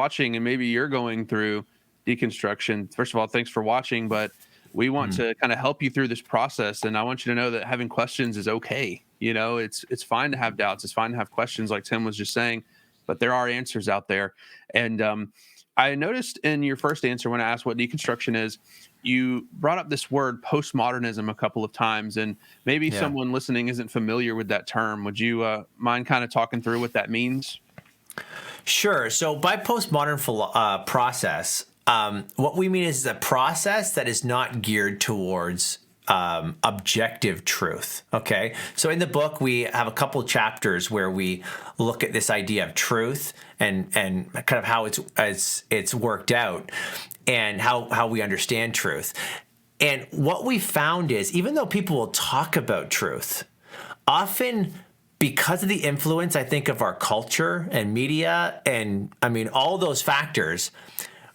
watching and maybe you're going through deconstruction, first of all, thanks for watching, but we want to kind of help you through this process. And I want you to know that having questions is okay. It's fine to have doubts. It's fine to have questions like Tim was just saying, but there are answers out there. And I noticed in your first answer when I asked what deconstruction is, you brought up this word postmodernism a couple of times, and maybe someone listening isn't familiar with that term. Would you mind kind of talking through what that means? Sure. So by postmodern process, what we mean is a process that is not geared towards objective truth. Okay. So in the book, we have a couple of chapters where we look at this idea of truth and kind of how it's worked out and how we understand truth. And what we found is, even though people will talk about truth, often because of the influence, I think, of our culture and media, and I mean, all those factors,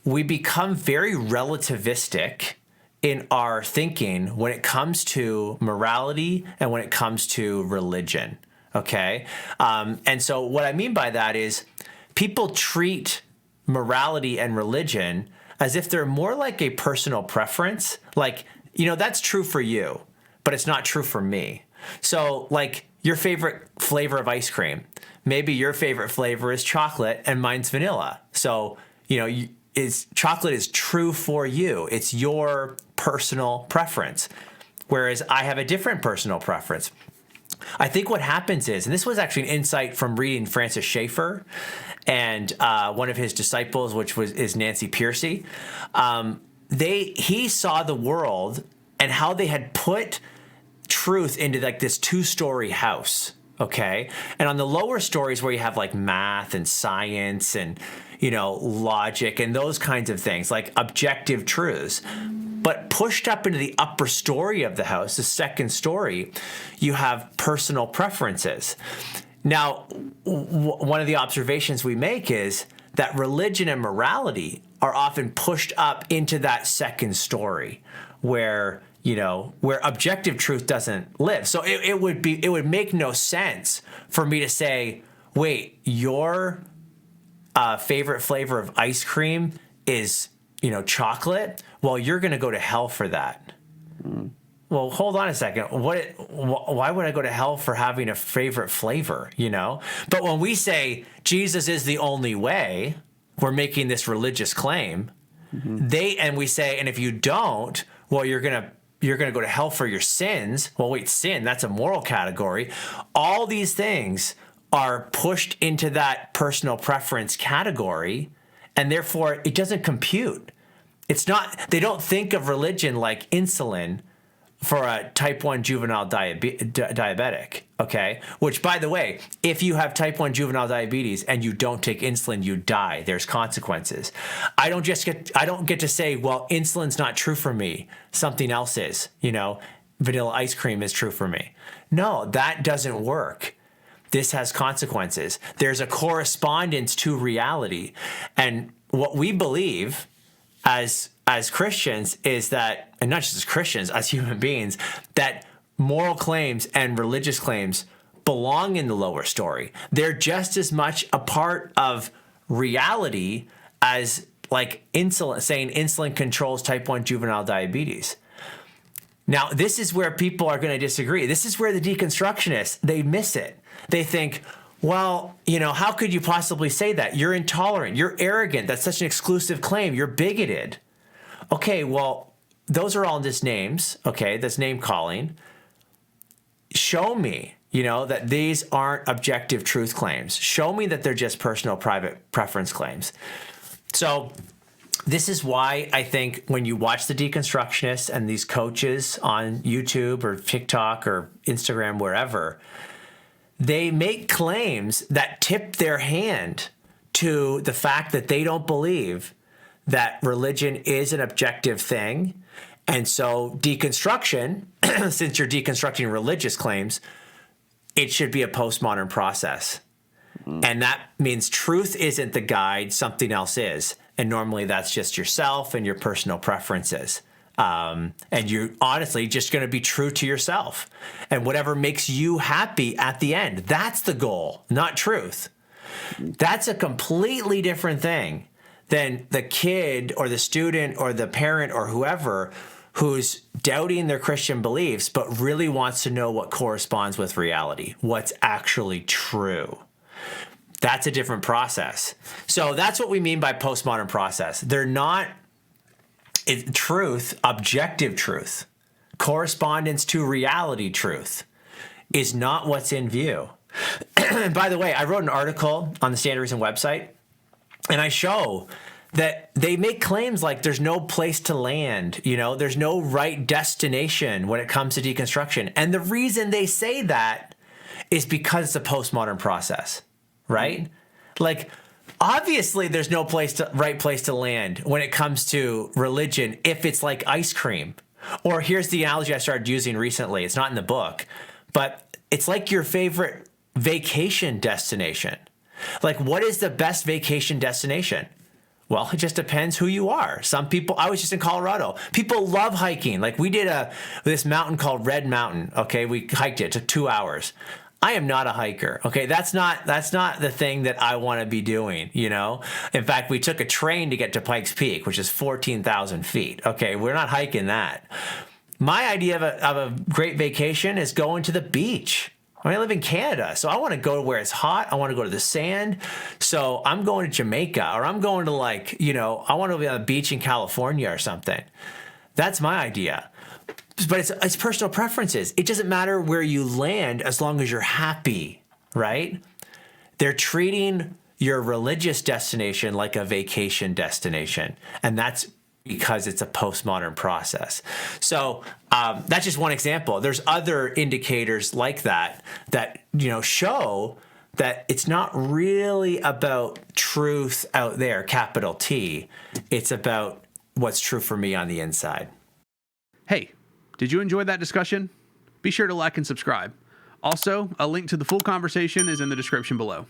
we become very relativistic in our thinking when it comes to morality and when it comes to religion, okay? And so what I mean by that is people treat morality and religion as if they're more like a personal preference. Like, that's true for you, but it's not true for me. So, like, your favorite flavor of ice cream, maybe your favorite flavor is chocolate and mine's vanilla. So, chocolate is true for you. It's your personal preference, whereas I have a different personal preference. I think what happens is, and this was actually an insight from reading Francis Schaeffer and one of his disciples, which is Nancy Pearcey. He saw the world and how they had put truth into like this 2-story house. Okay. And on the lower stories where you have like math and science and, logic and those kinds of things, like objective truths, but pushed up into the upper story of the house, the second story, you have personal preferences. Now, one of the observations we make is that religion and morality are often pushed up into that second story where objective truth doesn't live. So it would make no sense for me to say, wait, your favorite flavor of ice cream is, chocolate? Well, you're going to go to hell for that. Well, hold on a second. Why would I go to hell for having a favorite flavor, But when we say Jesus is the only way, we're making this religious claim. And we say, and if you don't, well, you're going to go to hell for your sins. Well, wait, sin, that's a moral category. All these things are pushed into that personal preference category, and therefore it doesn't compute. They don't think of religion like insulin for a type 1 juvenile diabetic, okay? Which, by the way, if you have type 1 juvenile diabetes and you don't take insulin, you die. There's consequences. I don't get to say, well, insulin's not true for me. Something else is, vanilla ice cream is true for me. No, that doesn't work. This has consequences. There's a correspondence to reality. And what we believe as Christians is that, and not just as Christians, as human beings, that moral claims and religious claims belong in the lower story. They're just as much a part of reality as like saying insulin controls type 1 juvenile diabetes. Now, this is where people are going to disagree. This is where the deconstructionists, they miss it. They think, well, how could you possibly say that? You're intolerant. You're arrogant. That's such an exclusive claim. You're bigoted. Okay, well, those are all just names. Okay, that's name calling. Show me, that these aren't objective truth claims. Show me that they're just personal private preference claims. So this is why I think when you watch the deconstructionists and these coaches on YouTube or TikTok or Instagram, wherever, they make claims that tip their hand to the fact that they don't believe that religion is an objective thing. And so deconstruction, since you're deconstructing religious claims, it should be a postmodern process. And that means truth isn't the guide, something else is. And normally that's just yourself and your personal preferences. And you're honestly just going to be true to yourself. And whatever makes you happy at the end, that's the goal, not truth. That's a completely different thing then the kid or the student or the parent or whoever who's doubting their Christian beliefs but really wants to know what corresponds with reality, what's actually true. That's a different process. So that's what we mean by postmodern process. They're not truth, objective truth, correspondence to reality truth is not what's in view. And by the way, I wrote an article on the Stand to Reason website, and I show that they make claims like there's no place to land, there's no right destination when it comes to deconstruction. And the reason they say that is because it's a postmodern process, right? Like, obviously there's no right place to land when it comes to religion if it's like ice cream. Or here's the analogy I started using recently. It's not in the book, but it's like your favorite vacation destination. Like, what is the best vacation destination? Well, it just depends who you are. Some people, I was just in Colorado. People love hiking. Like, we did this mountain called Red Mountain. Okay, we hiked it. It took 2 hours. I am not a hiker. Okay, that's not the thing that I want to be doing. In fact, we took a train to get to Pikes Peak, which is 14,000 feet. Okay, we're not hiking that. My idea of a great vacation is going to the beach. I live in Canada, so I want to go where it's hot. I want to go to the sand. So I'm going to Jamaica, or I'm going to I want to be on the beach in California or something. That's my idea. But it's personal preferences. It doesn't matter where you land as long as you're happy, right? They're treating your religious destination like a vacation destination, and that's because it's a postmodern process. So that's just one example. There's other indicators like that show that it's not really about truth out there, capital T. It's about what's true for me on the inside. Hey, did you enjoy that discussion? Be sure to like and subscribe. Also, a link to the full conversation is in the description below.